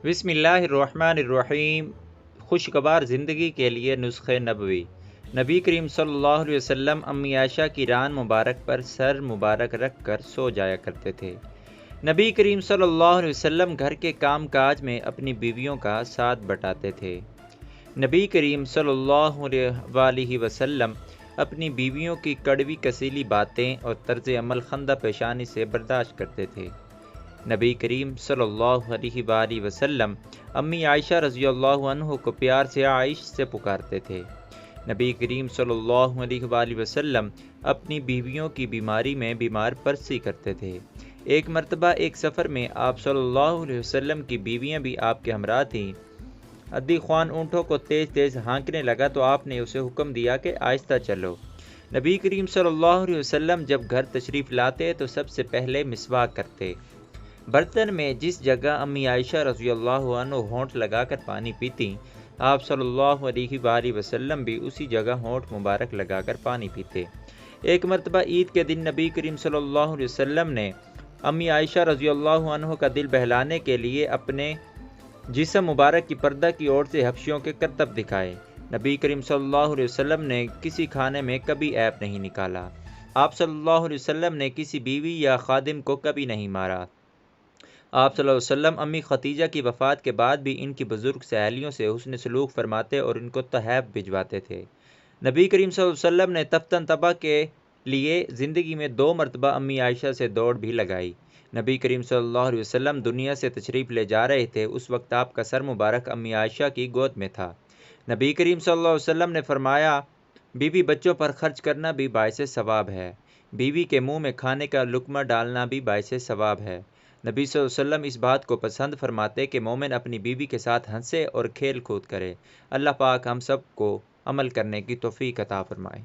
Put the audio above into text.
بسم اللہ الرحمن الرحیم۔ خوشگوار زندگی کے لیے نسخہ نبوی۔ نبی کریم صلی اللہ علیہ وسلم امی عائشہ کی ران مبارک پر سر مبارک رکھ کر سو جایا کرتے تھے۔ نبی کریم صلی اللہ علیہ وسلم گھر کے کام کاج میں اپنی بیویوں کا ساتھ بٹاتے تھے۔ نبی کریم صلی اللہ علیہ وسلم اپنی بیویوں کی کڑوی کسیلی باتیں اور طرز عمل خندہ پیشانی سے برداشت کرتے تھے۔ نبی کریم صلی اللہ علیہ وآلہ وسلم امی عائشہ رضی اللہ عنہ کو پیار سے عائش سے پکارتے تھے۔ نبی کریم صلی اللہ علیہ وآلہ وسلم اپنی بیویوں کی بیماری میں بیمار پرسی کرتے تھے۔ ایک مرتبہ ایک سفر میں آپ صلی اللہ علیہ وسلم کی بیویاں بھی آپ کے ہمراہ تھیں۔ عدی خوان اونٹوں کو تیز تیز ہانکنے لگا تو آپ نے اسے حکم دیا کہ آہستہ چلو۔ نبی کریم صلی اللہ علیہ وسلم جب گھر تشریف لاتے تو سب سے پہلے مسواک کرتے۔ برتن میں جس جگہ امی عائشہ رضی اللہ عنہ ہونٹ لگا کر پانی پیتی، آپ صلی اللہ علیہ وآلہ وسلم بھی اسی جگہ ہونٹ مبارک لگا کر پانی پیتے۔ ایک مرتبہ عید کے دن نبی کریم صلی اللہ علیہ وسلم نے امی عائشہ رضی اللہ عنہ کا دل بہلانے کے لیے اپنے جسم مبارک کی پردہ کی اوٹ سے حبشیوں کے کرتب دکھائے۔ نبی کریم صلی اللہ علیہ وسلم نے کسی کھانے میں کبھی عیب نہیں نکالا۔ آپ صلی اللہ علیہ وسلم نے کسی بیوی یا خادم کو کبھی نہیں مارا۔ آپ صلی اللہ علیہ وسلم امی ختیجہ کی وفات کے بعد بھی ان کی بزرگ سہیلیوں سے حسن سلوک فرماتے اور ان کو تحائف بھجواتے تھے۔ نبی کریم صلی اللہ علیہ وسلم نے تفتن طبع کے لیے زندگی میں 2 مرتبہ امی عائشہ سے دوڑ بھی لگائی۔ نبی کریم صلی اللہ علیہ وسلم دنیا سے تشریف لے جا رہے تھے، اس وقت آپ کا سر مبارک امی عائشہ کی گود میں تھا۔ نبی کریم صلی اللہ علیہ وسلم نے فرمایا، بیوی بچوں پر خرچ کرنا بھی باعث ثواب ہے، بیوی کے منہ میں کھانے کا لقمہ ڈالنا بھی باعث ثواب ہے۔ نبی صلی اللہ علیہ وسلم اس بات کو پسند فرماتے کہ مومن اپنی بیوی کے ساتھ ہنسے اور کھیل کود کرے۔ اللہ پاک ہم سب کو عمل کرنے کی توفیق عطا فرمائے۔